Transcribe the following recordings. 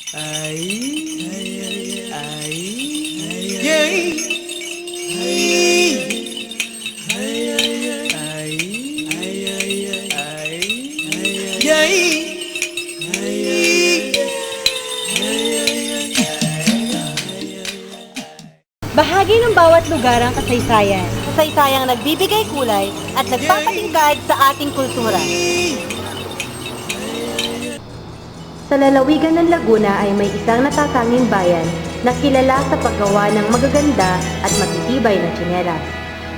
Ay, ay, yay, ay, yay. Bahagi ng bawat lugar ang kasaysayan. Kasaysayang nagbibigay kulay at nagpapatingkad sa ating kultura. Sa lalawigan ng Laguna ay may isang natatanging bayan na kilala sa paggawa ng magaganda at matitibay na tsinelas.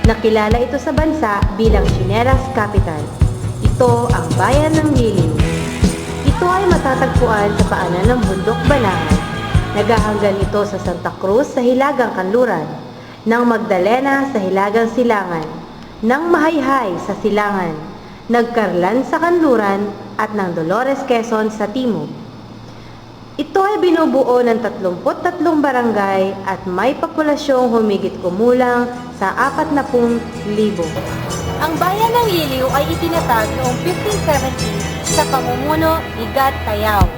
Nakilala ito sa bansa bilang Tsinelas Capital. Ito ang bayan ng Liliw. Ito ay matatagpuan sa paanan ng bundok Banahaw. Naghahanggan ito sa Santa Cruz sa Hilagang Kanluran, ng Magdalena sa Hilagang Silangan, ng Mahayhay sa Silangan, nagkarlan sa Kanluran at ng Dolores Quezon sa Timog. Ito ay binubuo ng 33 barangay at may populasyong humigit kumulang sa 40,000. Ang bayan ng Liliw ay itinatag noong 1570 sa pamumuno ni Gat Tayao.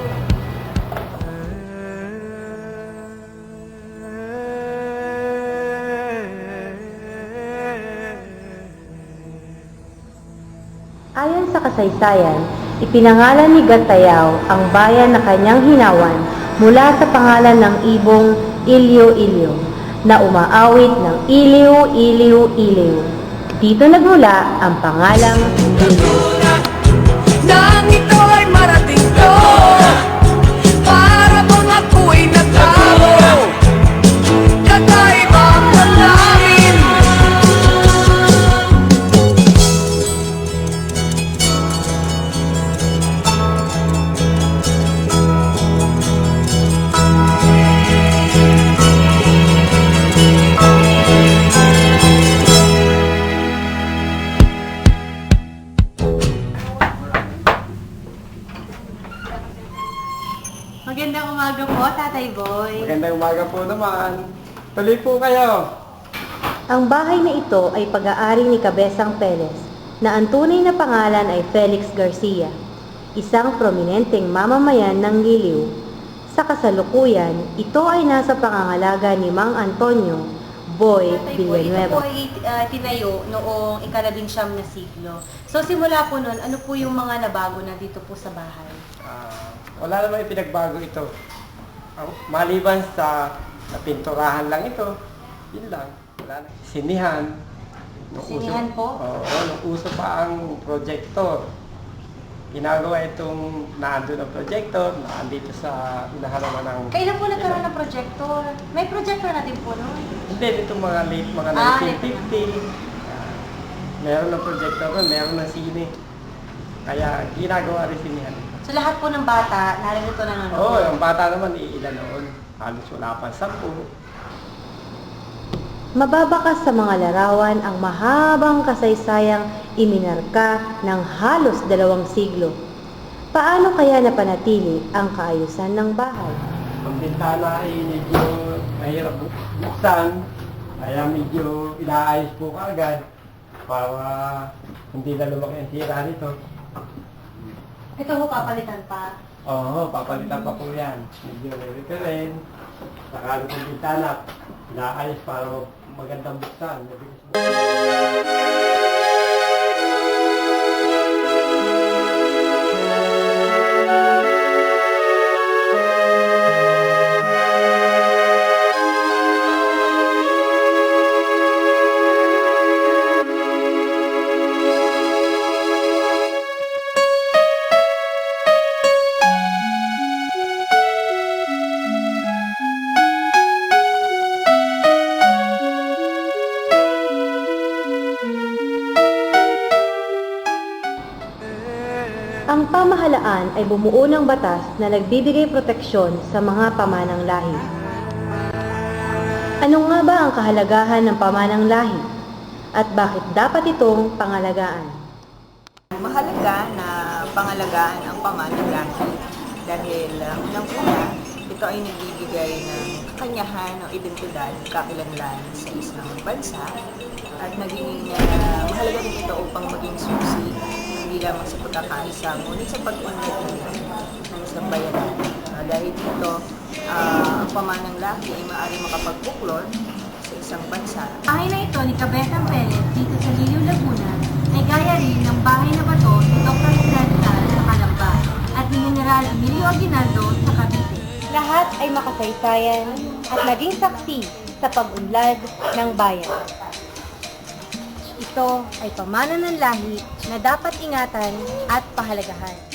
Ayon sa kasaysayan, ipinangalan ni Gatayao ang bayan na kanyang hinawan mula sa pangalan ng ibong Ilyo-Ilyo na umaawit ng Iliw, Iliw, Iliw. Dito nagmula ang pangalang Liliw. Nang ito ay marating ko, para bang ako'y nagtao, kakaibang damdamin. Magandang umaga po, Tatay Boy. Magandang umaga po naman. Tuloy po kayo. Ang bahay na ito ay pag-aari ni Cabezang Perez, na ang tunay na pangalan ay Felix Garcia, isang prominenteng mamamayan ng Liliw. Sa kasalukuyan, ito ay nasa pangangalaga ni Mang Antonio Boy Villanueva. Ito po ay tinayo noong ika-19 na siglo. So simula po noon, ano po yung mga nabago na dito po sa bahay? Wala naman ipinagbago ito. Maliban sa napinturahan lang ito, yun lang. Wala na. Sinihan. Sinihan po? Oo, nung uso pa ang projector. Ginagawa itong naandun ang projector, naandito sa inaharaman ng... Kailan po nagkaroon ng projector? May projector na din po noon? Hindi, itong mga late, mga 1950. Meron ng projector, meron ng sine. Kaya ginagawa rin sinihan. So lahat po ng bata, narito na noon? Oo, yung bata naman, iilan noon. Halos wala pa 10. Mababakas sa mga larawan ang mahabang kasaysayang iminarka ng halos 2 siglo. Paano kaya napanatili ang kaayusan ng bahay? Ang bintana ay medyo mahirap buksan, kaya medyo inaayos po kaagad para hindi na lumaki ang tira nito. Ito po papalitan pa. Oo, papalitan pa po yan. Medyo re-repair, saka ang bintana, inaayos para magandang buksan. Ang pamahalaan ay bumuo ng batas na nagbibigay proteksyon sa mga pamanang lahi. Ano nga ba ang kahalagahan ng pamanang lahi? At bakit dapat itong pangalagaan? Mahalaga na pangalagaan ang pamanang lahi dahil unang-una, ito ay nagbibigay ng kakanyahan o identidad, kakilanlan sa isang bansa at naging mahalaga rin ito upang maging susi hindi lamang sa pagkakaisa, ngunit sa pag-unlad ng isang bayanan. Dahil dito, ang pamanang laki ay maaari makapagbuklod sa isang bansa. Bahay na ito ni Cabezang Perez dito sa Liliw, Laguna ay gaya rin ng bahay na bato ni Dr. Estrella sa Calamba at ni General Emilio Aguinaldo sa Cavite. Lahat ay makasaysayan at naging saksi sa pag-unlad ng bayan. Ito ay pamana ng lahi na dapat ingatan at pahalagahan.